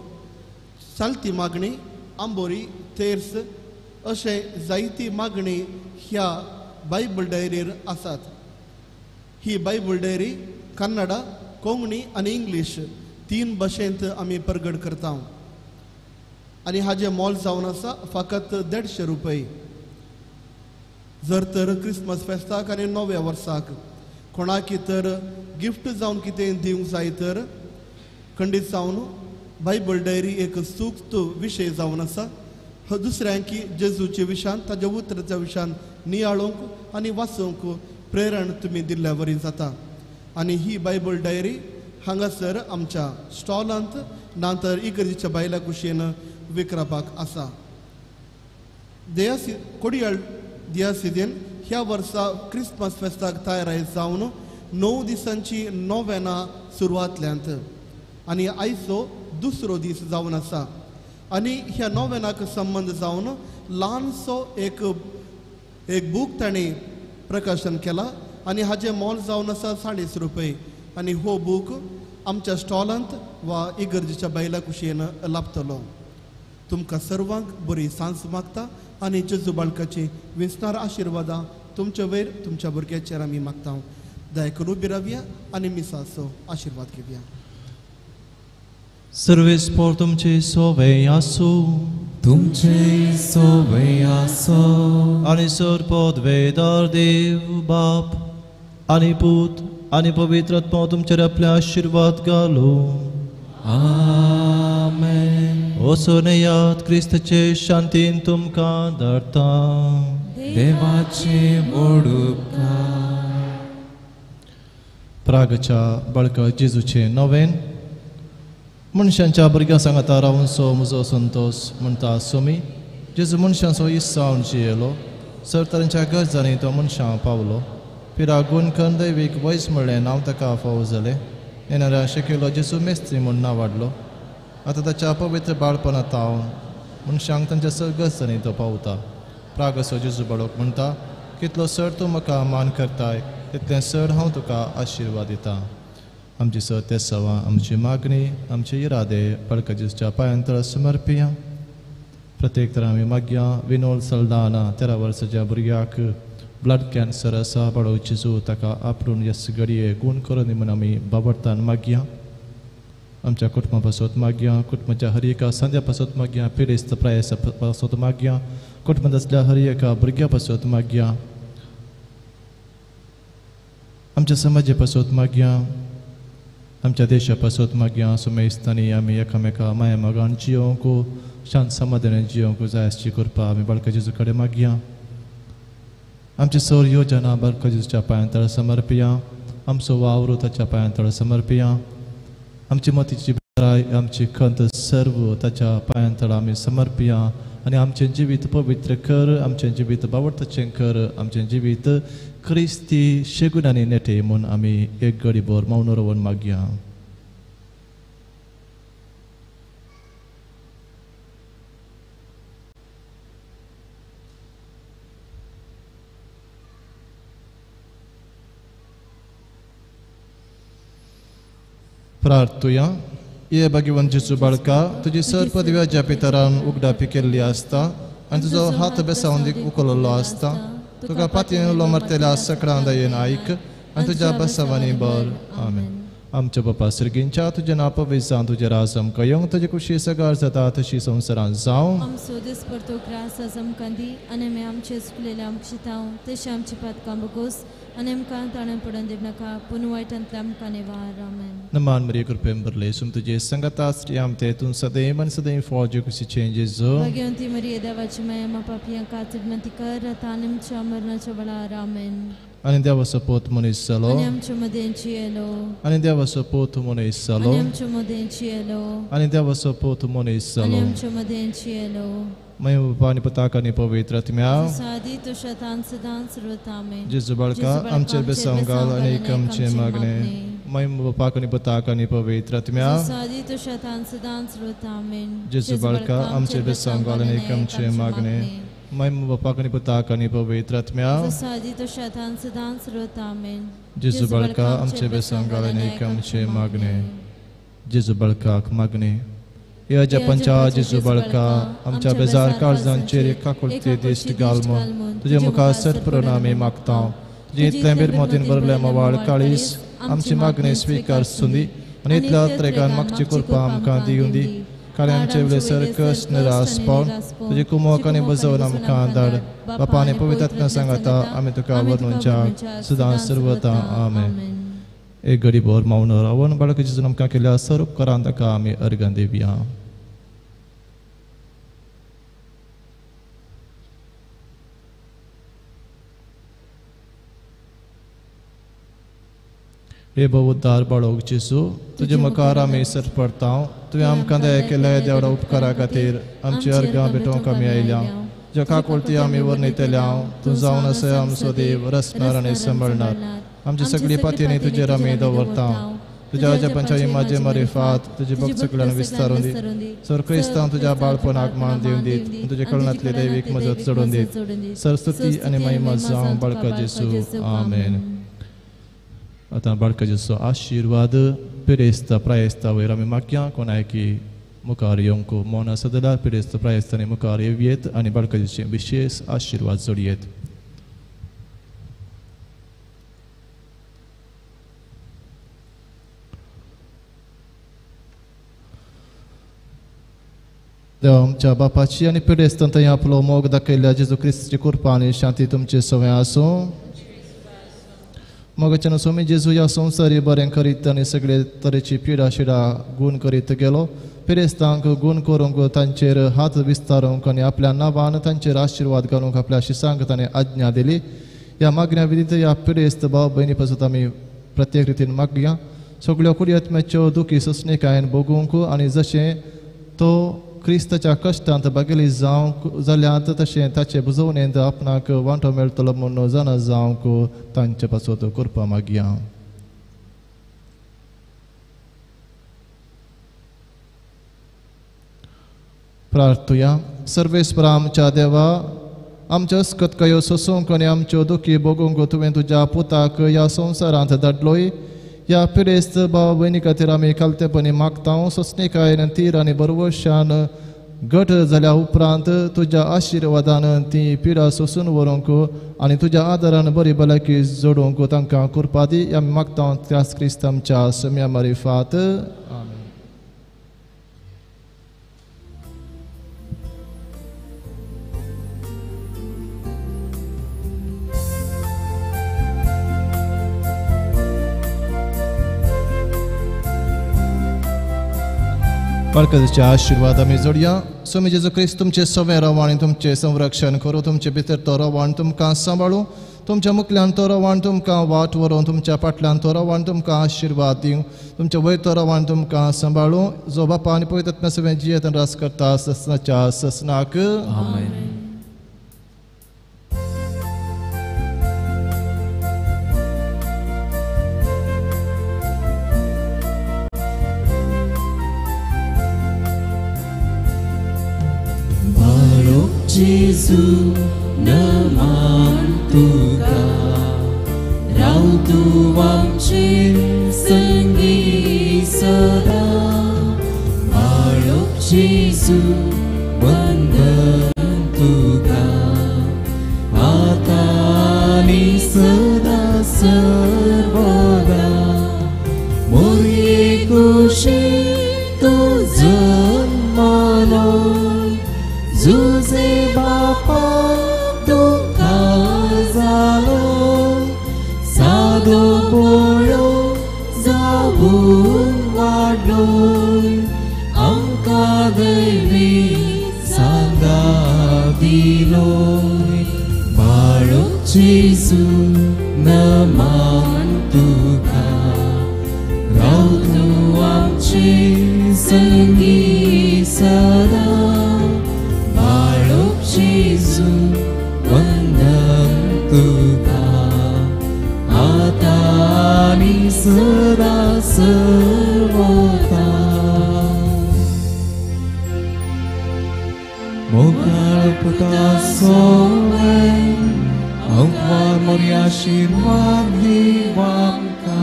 चालती मागणी, आंबोरी, तेर्स अशे जायती मागणी ह्या बायबल डायरीर आसात. ही बायबल डायरी कन्नडा, कोंकणी आणि इंग्लिश 3 भाशेंत आमी प्रगट करता आणि हाजे मोल जावन आसा फकत 150 रुपये. जर तर क्रिसमस फेस्ताक आनी नव्या वर्साक कोणाक तर गिफ्ट जावन कितें दिवंक जाय तर खंडीत जावन बायबल डायरी एक सूक्त विशय जावन आसा. दुसऱ्यांक जेजूचे विशयान ताज्या उतराच्या विशयान नियाळोवंक आनी वाचूंक प्रेरण तुमी दिल्ल्या वरी जाता. आनी ही बायबल डायरी हांगासर आमच्या स्टॉलांत नंतर इगर्जेच्या बायला कुशीन विकरपाक आसा. कोडयाळ दियासिदेन ह्या वर्सा क्रिसमस फेस्ताक तयार जावन 9 दिसांची नोवेना सुरवातल्यांत आनी आयचो दुसरो दीस जावन आसा. आनी ह्या नोवेनाक संबंध जावन ल्हानसो एक बूक ताणें प्रकाशन केला आनी हाजें मोल जावन आसा 150 रुपये. आनी हो बूक आमच्या स्टॉलांत वा इगर्जेच्या बायला कुशीन लाभतलो. तुमकां सर्वांक बरी सांज मागता आनी जेजू बाळकाची विस्तार आशिर्वादां तुमच्या वयर तुमच्या भुरग्याचेर आमी मागता. दया करून उबी रावया आनी मिसाचो आशिर्वाद घेवया. सर्वेस पोर तुमचे सोवे आसूं, तुमचे सोवे आसो आनी सरपद वेदार देव बाप आनी पूत आनी पवित्र आत्मा तुमचेर आपल्या आशिर्वाद घालो. आमेन. ओसोनयात क्रिस्तचे शांतीन तुमकां धाडटा. देवाचे मोडुपकार. प्रागच्या बाळका जेजूचे नोवेन. मनशांच्या भुरग्यां सांगाता रावन सो म्हजो संतोश म्हणटा सोमी. जेजू मनशांचो इस्सावन जियेलो. सरतारांच्या गरजांनी तो मनशां पावलो. पिरा गुणकन दैवीक वयस म्हणलें नांव ताका फावो जालें. येणाऱ्या शिकिल्लो जेजू मेस्त्री म्हूण नांव वाडलो. आतां ताच्या पवित्र बाळपणांत तावन मनशांक तांच्या गरजांनी तो पावता. प्रागसो जेजू बाळक म्हणटा कितलो चड तूं म्हाका मान करताय तितलें चड हांव तुका आशिर्वाद दितां. आमची सत्य सवा आमची मागणी आमचे इरादे बाळका जेजूच्या पांयांतळ समर्पिया. प्रत्येक तर आमी मागया विनोद सल्दाना 13 वर्साच्या भुरग्याक ब्लड कॅन्सर आसा. बाळो जेजू ताका आपणून ह्या घडये गूण करून म्हूण आमी बाबडतान मागया. आमच्या कुटुंबा पासत मागया. कुटुंबाच्या हर एका सांद्या पासत मागया. पिडेस्त प्रायसा पासत मागया. कुटुंबांत असल्या हर एका भुरग्या पासत मागया. आमच्या समाजा पासत मागया. आमच्या देशा पासत मागया. सुमेस्तांनी आमी एकामेका माया मोगान जियोंक शांत समाधान जियोंक जाय आसची करपा आमी बाळका जेजू कडेन मागया. आमची सर योजना बाळका जेजूच्या पांयांतळ समर्पिया. आमचो वावर ताच्या पांयांतळ समर्पिया. आमची मतीची बराय आमची खंत सर्व ताच्या पांयांतळ आमी समर्पिया. आनी आमचें जिवीत पवित्र कर. आमचें जिवीत बावडताचें कर. आमचें जिवीत क्रिस्ती शेगुणांनी नेटे म्हूण आमी एक घडीभर मौन रावन मागया. प्रार्थुया. ये भगवंत जेजू बाळका तुजी सर पदव्या ज्या पितरान उगडापी केल्ली आसता आनी तुजो हात बेसावंदीक उखललो आसता. तुका पातयेन उलो मरतेल्या सगळ्यां दयेन आयक आनी तुज्या बसवांनी बर. आमेन. आमच्या बापा सर्गींच्या तुजें नांव पवित्र जावं. तुजें राज आमकां येवंक तुजी खुशी सगार जाता तशी संवसारांत जावं. आमचो दीस परतो ग्रास आमकां दी आनी आमी आमचे चुकलेले आमकां चिंताव तशें आमची पातकां बगोस आनी आमकां ताणें पडून दिव नाका पूण वायटांतल्यान आमकां निवार. आमेन. नमान मरिये कृपेन भरले सुम तुजे संगत आसरी आमते तूं सदैव आनी सदैव फौज कुशी चेंजेस जो भगवंती मरिये देवाची माया मा पापियां खातीर विनंती कर आतां आनी आमच्या मरणाच्या वेळार. आमेन. आनी देवाचो पोत मनीस जालो. आनी आमच्या मदेंची येलो. आनी देवाचो पोत मनीस जालो. आनी आमच्या मदेंची येलो. आनी देवाचो पोत मनीस आनी जालो. आमच्या मदेंची येलो. महिमा पानी पताकानी पवित्र आत्म्या सादी तो शतान सदान सर्वता आमेन. जेजू बाळका आमचेर बेसांव घाल आनी आमचे मागणे. महिमा पाकानी पताकानी पवित्र आत्म्या सादी तो शतान सदान सर्वता आमेन. जेजू बाळका आमचेर बेसांव घाल आनी आमचे मागणे. महिमा पाकानी पताकानी पवित्र आत्म्या सादी तो शतान सदान सर्वता आमेन. जेजू बाळका आमचेर बेसांव घाल आनी आमचे मागणे. जेजू बाळकाक मागणे. या जपंच्या जेजू बाळका आमच्या बेजार काळजांचेर एका कुलते दिश्ट घाल म्हूण तुजे मुखार सरपरून आमी मागता. जितल्या बिरमोतीन भरल्या मोवाळ काळीस आमची मागणी स्वीकारसुंदी आनी इतल्या त्रेगान मागची कृपा आमकां दिवून दी कारण आमचे वेळेसर कश्ट निराश पावन तुजी कुमोक आनी बजोवन आमकां धाड बापा आनी पवित्र आत्म्या सांगाता आमी तुका वर्णुच्या सदां सर्वता आमेन. एक घडी भर मौन रावन बाळक जेजून आमकां केल्या सर्व उपकारां ताका आमी अर्गां दिवया. हे बहुदार बाळोक जेजू तुजे मुखार आमी सरपडटा तुवें आमकां दया केल्या देवडा उपकारा खातीर आमची अर्गां भेटोवंक आमी आयल्या जका कोळती आमी वर्णितल्या तूं जावन असे आमचो देव रचणार आनी सांबाळणार आमची सगळी पातयेनी तुजेर आमी दवरता तुज्या अजपांच्या इमाजे मरिफात तुजी भक्त सगळ्यांना विस्तारून दी सर क्रिस्तांव तुज्या बाळपणाक मान दिवन दीत तुजे कळणांतली दैवीक मजत चडोवन दीत सरस्तुती आनी महिमा जावं बाळका जेजू आमेन. आता बाळका जेजूचो आशिर्वाद पिरेस्त प्रायस्ता वयर आमी मागया कोणाय की मुखार येवंक मौन आसा जाल्यार पिरेस्त प्रायस्तांनी मुखार येवयेत आनी बाळका जेजूचे विशेष आशिर्वाद जोडयेत. देवा आमच्या बापाची आनी पिडेस्तांत आपलो मोग दाखयल्या जेजू क्रिस्ताची कृपा आनी शांती तुमचे सवय आसूं. मोगाच्यान स्वामी जेजू ह्या संवसारी बरें करीत आनी सगळे तरेची पिडा शिडा गूण करीत गेलो पिडेस्तांक गूण करूंक तांचेर हात विस्तारूंक आनी आपल्या नांवान तांचेर आशिर्वाद घालूंक आपल्या शिसांक ताणें आज्ञा दिली. ह्या मागण्या विधीत ह्या पिडेस्त भाव भयणी पासून आमी प्रत्येक रितीन मागया सगळ्यो कुडी आत्म्याच्यो दुखी ससणिकायेन भोगूंक आनी जशें तो क्रिस्ताच्या कश्टांत भागेली जावंक जाल्यात तशें ताचे बुजवणेंत आपणाक वांटो मेळटलो म्हूण जाणा जावंक तांचे पासून कृपा मागया. प्रार्थुया. सर्वेस्परा आमच्या देवा आमच्यो अस्कतकायो सोसूंक आनी आमच्यो दुखी भोगूंक तुवें तुज्या पुताक ह्या संवसारांत धाडलोय ह्या पिडेस्त भाव भयणी खातीर आमी खालतेपणी मागता सोसणेकायेन तीर आनी बरवशान घट जाल्या उपरांत तुज्या आशिर्वादान ती पिडा सोसून व्हरूंक आनी तुज्या आदारान बरी भलायकी जोडूंक तांकां कृपा दी आमी मागता त्याच क्रिस्त आमच्या सम्या मारिफात आमेन. बाळकाचे आशिर्वाद आमी जोडया. स्वामी जेजू क्रिस्त तुमचे सवय राव आनी तुमचे संरक्षण करूं तुमचे भितर तो राव आनी तुमकां सांबाळूं तुमच्या मुखल्यान तो राव आनी तुमकां वाट व्हरून तुमच्या फाटल्यान तो राव आनी तुमकां आशिर्वाद दिवं तुमच्या वयर तो राव आनी तुमकां सांबाळूं जो बापा आनी पवित्र आत्म्या सगळें जियेत आनी रास करता ससनाच्या ससनाक आमेन. Jesu naman tuka rau tu amchin sengi sada Barok Jesu vandan tuka atani sada sarvada mori kushi tu zanmano Zuze Bapa duka zalo Sado boyo zabun wadoy Angka dewi sanda diloy Barok Jesu naman tuka Rau tu amchin sengi sada Jesu vandam tuka atani sada sarvata Mokal puta soen Angkar moria shirwad diwamka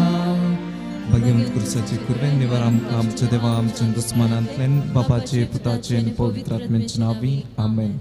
Bagaimana kursaci kurven nivaram kam cedevam cendus manantlen Bapaci putaci pavitratmen navi Amen.